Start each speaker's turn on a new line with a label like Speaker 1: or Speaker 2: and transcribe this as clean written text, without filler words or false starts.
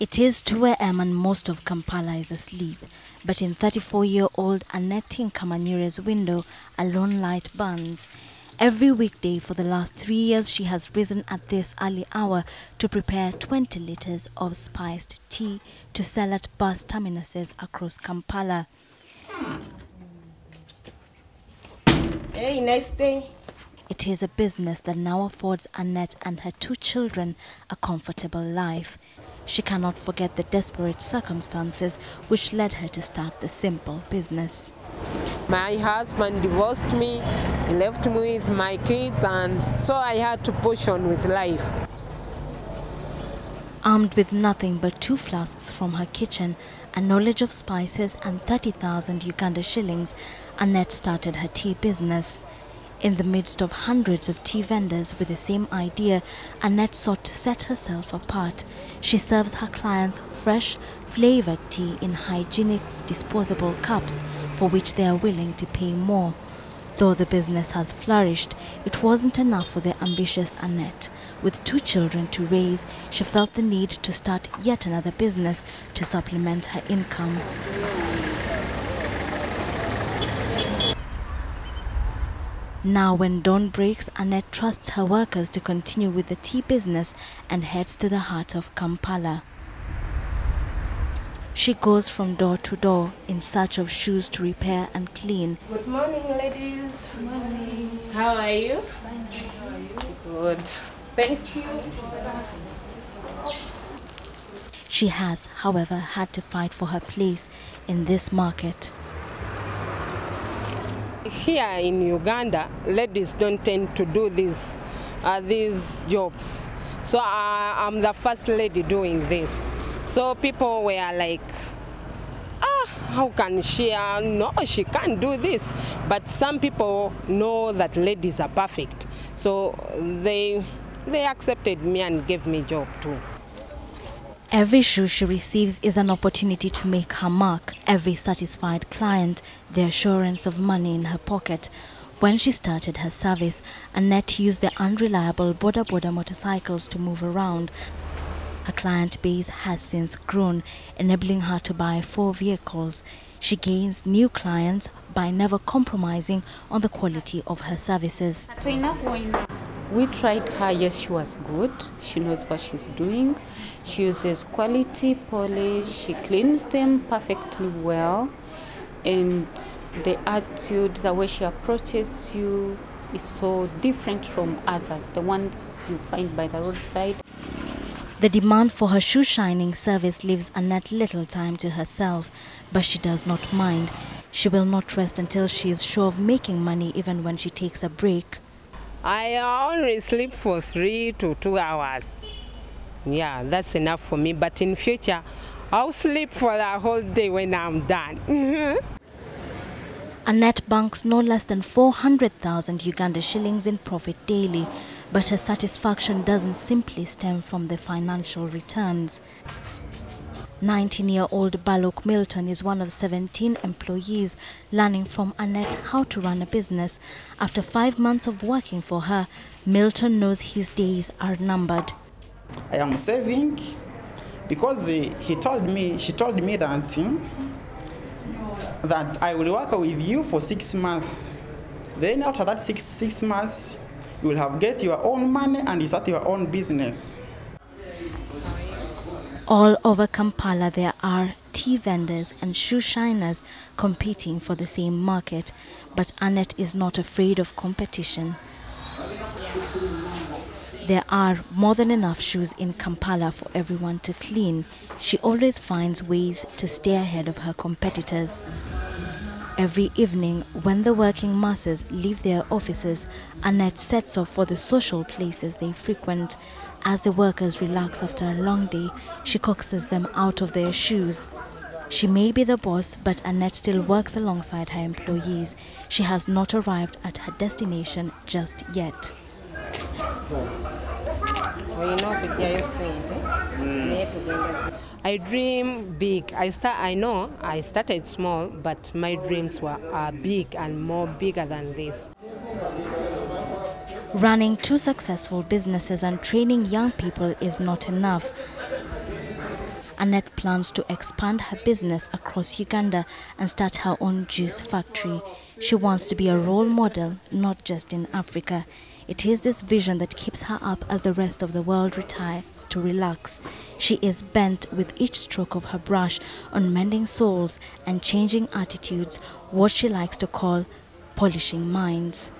Speaker 1: It is 2 a.m. and most of Kampala is asleep, but in 34-year-old Annet Tinkamanyre's window, a lone light burns. Every weekday for the last 3 years, she has risen at this early hour to prepare 20 liters of spiced tea to sell at bus terminuses across Kampala.
Speaker 2: Hey, nice day.
Speaker 1: It is a business that now affords Annet and her 2 children a comfortable life. She cannot forget the desperate circumstances which led her to start the simple business.
Speaker 2: My husband divorced me, he left me with my kids, and so I had to push on with life.
Speaker 1: Armed with nothing but 2 flasks from her kitchen, a knowledge of spices and 30,000 Uganda shillings, Annet started her tea business. In the midst of hundreds of tea vendors with the same idea, Annet sought to set herself apart. She serves her clients fresh, flavored tea in hygienic, disposable cups for which they are willing to pay more. Though the business has flourished, it wasn't enough for the ambitious Annet. With 2 children to raise, she felt the need to start yet another business to supplement her income. Now when dawn breaks, Annet trusts her workers to continue with the tea business and heads to the heart of Kampala. She goes from door to door in search of shoes to repair and clean.
Speaker 2: Good morning, ladies. Good morning. How are you?
Speaker 3: Fine. How are you?
Speaker 2: Good. Thank you.
Speaker 1: She has, however, had to fight for her place in this market.
Speaker 2: Here in Uganda, ladies don't tend to do these jobs. So I'm the first lady doing this. So people were like, how can she? No, she can't do this. But some people know that ladies are perfect. So they accepted me and gave me a job too.
Speaker 1: Every shoe she receives is an opportunity to make her mark. Every satisfied client, the assurance of money in her pocket. When she started her service, Annet used the unreliable boda motorcycles to move around. Her client base has since grown, enabling her to buy 4 vehicles. She gains new clients by never compromising on the quality of her services.
Speaker 3: We tried her. Yes, she was good. She knows what she's doing. She uses quality polish. She cleans them perfectly well. And the attitude, the way she approaches you is so different from others, the ones you find by the roadside.
Speaker 1: The demand for her shoe shining service leaves Annet little time to herself, but she does not mind. She will not rest until she is sure of making money even when she takes a break.
Speaker 2: I only sleep for 3 to 2 hours. Yeah, that's enough for me. But in future, I'll sleep for the whole day when I'm done.
Speaker 1: Annet banks no less than 400,000 Uganda shillings in profit daily, but her satisfaction doesn't simply stem from the financial returns. 19-year-old Balok Milton is one of 17 employees learning from Annet how to run a business. After 5 months of working for her, Milton knows his days are numbered.
Speaker 4: I am saving because she told me that I will work with you for 6 months. Then after that six months, you will have get your own money and you start your own business.
Speaker 1: All over Kampala there are tea vendors and shoe shiners competing for the same market, but Annet is not afraid of competition. There are more than enough shoes in Kampala for everyone to clean. She always finds ways to stay ahead of her competitors. Every evening, when the working masses leave their offices, Annet sets off for the social places they frequent. As the workers relax after a long day, she coaxes them out of their shoes. She may be the boss, but Annet still works alongside her employees. She has not arrived at her destination just yet.
Speaker 2: I dream big. I know I started small, but my dreams are big and more bigger than this.
Speaker 1: Running 2 successful businesses and training young people is not enough. Annet plans to expand her business across Uganda and start her own juice factory. She wants to be a role model, not just in Africa. It is this vision that keeps her up as the rest of the world retires to relax. She is bent with each stroke of her brush on mending souls and changing attitudes, what she likes to call polishing minds.